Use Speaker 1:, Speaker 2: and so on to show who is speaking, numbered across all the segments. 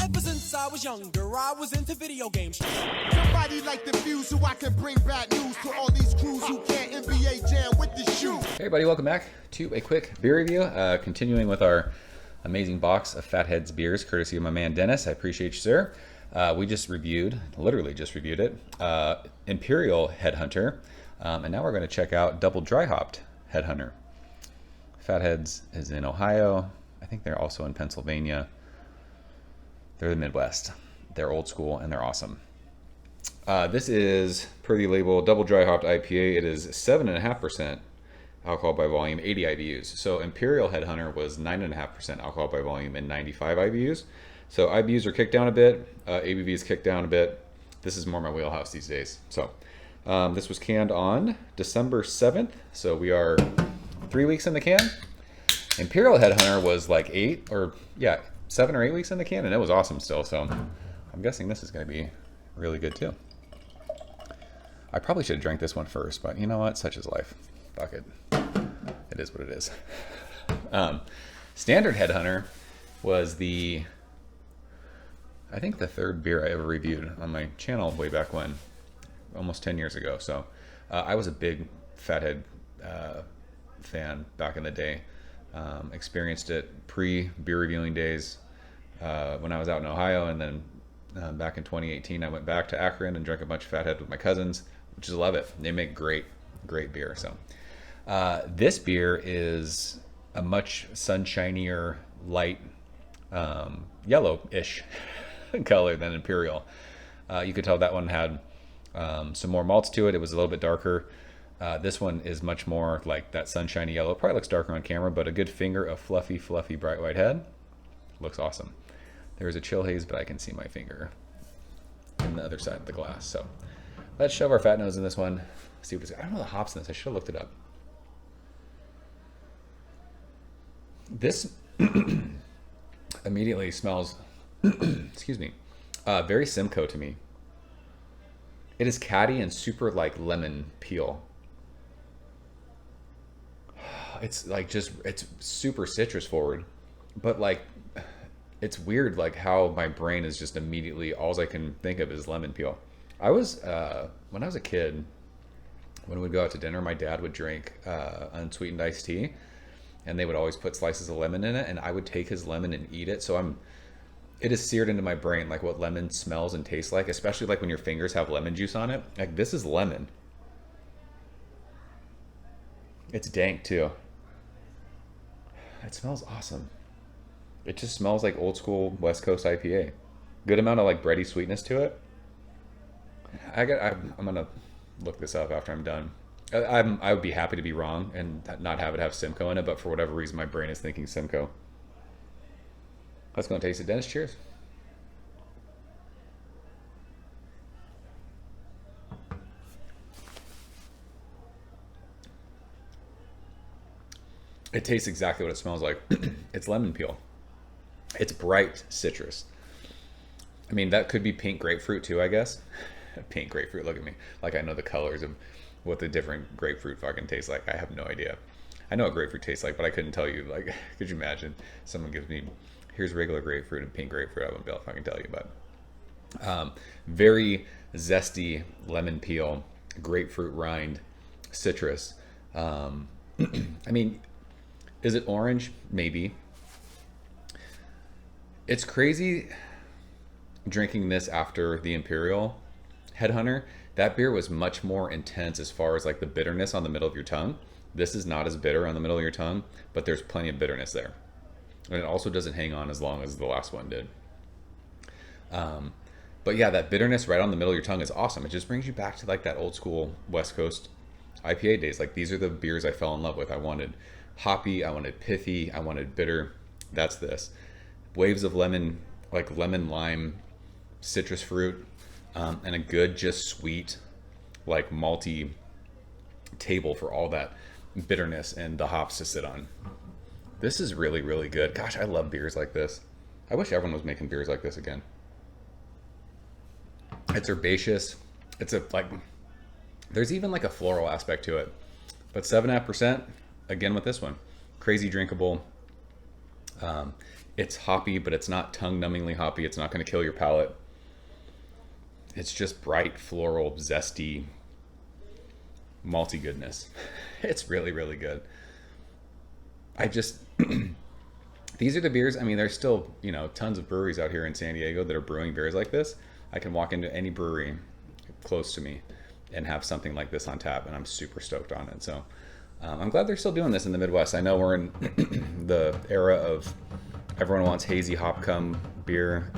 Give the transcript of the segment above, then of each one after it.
Speaker 1: Ever since I was younger, I was into video games.
Speaker 2: Somebody like the fuse so I can bring bad news to all these crews who can't NBA jam with the shoe.
Speaker 3: Hey everybody, welcome back to a quick beer review. Continuing with our amazing box of Fatheads beers, courtesy of my man Dennis. I appreciate you, sir. We just reviewed, literally just reviewed it, Imperial Headhunter. And now we're going to check out Double Dry Hopped Headhunter. Fatheads is in Ohio. I think they're also in Pennsylvania. They're the Midwest. They're old school and they're awesome. This is, per the label, Double Dry Hopped IPA. It is 7.5% alcohol by volume, 80 IBUs. So Imperial Headhunter was 9.5% alcohol by volume and 95 IBUs. So IBUs are kicked down a bit. ABV is kicked down a bit. This is more my wheelhouse these days. So this was canned on December 7th. So we are 3 weeks in the can. Imperial Headhunter was like 7 or 8 weeks in the can, and it was awesome still. So I'm guessing this is going to be really good too. I probably should have drank this one first, but you know what? Such is life. Fuck it. It is what it is. Standard Headhunter was I think the third beer I ever reviewed on my channel way back when, almost 10 years ago. So I was a big Fathead fan back in the day. Experienced it pre-beer reviewing days when I was out in Ohio, and then back in 2018 I went back to Akron and drank a bunch of Fathead with my cousins, which is love it. They make great beer. So this beer is a much sunshinier, light yellow-ish color than Imperial. You could tell that one had some more malts to it. It was a little bit darker. This one is much more like that sunshiny yellow. Probably looks darker on camera, but a good finger of fluffy, bright white head. Looks awesome. There's a chill haze, but I can see my finger in the other side of the glass. So let's shove our fat nose in this one. See what it's. I don't know the hops in this. I should have looked it up. This immediately smells, excuse me, very Simcoe to me. It is catty and super like lemon peel. It's like it's super citrus forward, but like it's weird like how my brain is just immediately, all I can think of is lemon peel. I was, when I was a kid, when we'd go out to dinner, my dad would drink unsweetened iced tea, and they would always put slices of lemon in it, and I would take his lemon and eat it. So it is seared into my brain, like what lemon smells and tastes like, especially like when your fingers have lemon juice on it. Like this is lemon. It's dank too. It smells awesome. It just smells like old school West Coast IPA. Good amount of like bready sweetness to it. I'm gonna look this up after I'm done. I would be happy to be wrong and not have it have Simcoe in it, but for whatever reason, my brain is thinking Simcoe. Let's go and taste it, Dennis. Cheers. It tastes exactly what it smells like. It's lemon peel. It's bright citrus. I mean, that could be pink grapefruit too, I guess. Pink grapefruit, look at me. Like I know the colors of what the different grapefruit fucking tastes like. I have no idea. I know what grapefruit tastes like, but I couldn't tell you. Like, could you imagine someone gives me, here's regular grapefruit and pink grapefruit, I wouldn't be able to fucking tell you. But very zesty lemon peel, grapefruit rind, citrus. I mean, is it orange? Maybe. It's crazy drinking this after the Imperial Headhunter. That beer was much more intense as far as like the bitterness on the middle of your tongue. This is not as bitter on the middle of your tongue, but there's plenty of bitterness there. And it also doesn't hang on as long as the last one did. But yeah, that bitterness right on the middle of your tongue is awesome. It just brings you back to like that old school West Coast IPA days. Like these are the beers I fell in love with. I wanted hoppy, I wanted pithy, I wanted bitter. That's this. Waves of lemon, like lemon, lime, citrus fruit, and a good, just sweet, like malty table for all that bitterness and the hops to sit on. This is really, really good. Gosh, I love beers like this. I wish everyone was making beers like this again. It's herbaceous. It's there's even like a floral aspect to it. But 7.5%, again with this one. Crazy drinkable. It's hoppy, but it's not tongue-numbingly hoppy. It's not going to kill your palate. It's just bright, floral, zesty, malty goodness. It's really, really good. I just... These are the beers. I mean, there's still, you know, tons of breweries out here in San Diego that are brewing beers like this. I can walk into any brewery close to me and have something like this on tap, and I'm super stoked on it. So I'm glad they're still doing this in the Midwest. I know we're in the era of everyone wants hazy hop cum beer.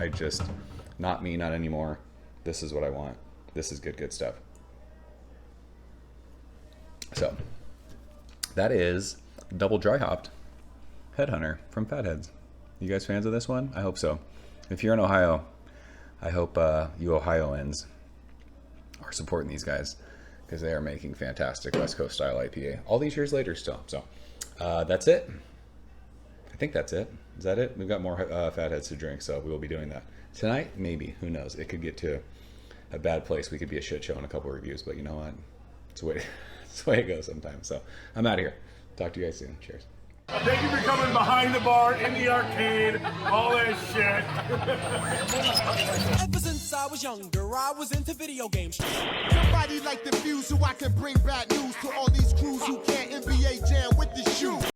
Speaker 3: Not me, not anymore. This is what I want. This is good stuff. So that is double dry hopped Headhunter from Fatheads. You guys fans of this one? I hope so. If you're in Ohio, I hope you Ohioans are supporting these guys, because they are making fantastic West Coast style IPA all these years later still. So that's it. I think that's it. Is that it? We've got more Fatheads to drink, so we will be doing that tonight. Maybe, who knows? It could get to a bad place. We could be a shit show in a couple of reviews, but you know what? It's the way it goes sometimes. So I'm out of here. Talk to you guys soon. Cheers.
Speaker 4: Thank you for coming behind the bar, in the arcade, all that shit.
Speaker 1: Ever since I was younger, I was into video games.
Speaker 2: Somebody like the fuse so I can bring bad news to all these crews who can't NBA jam with the shoe.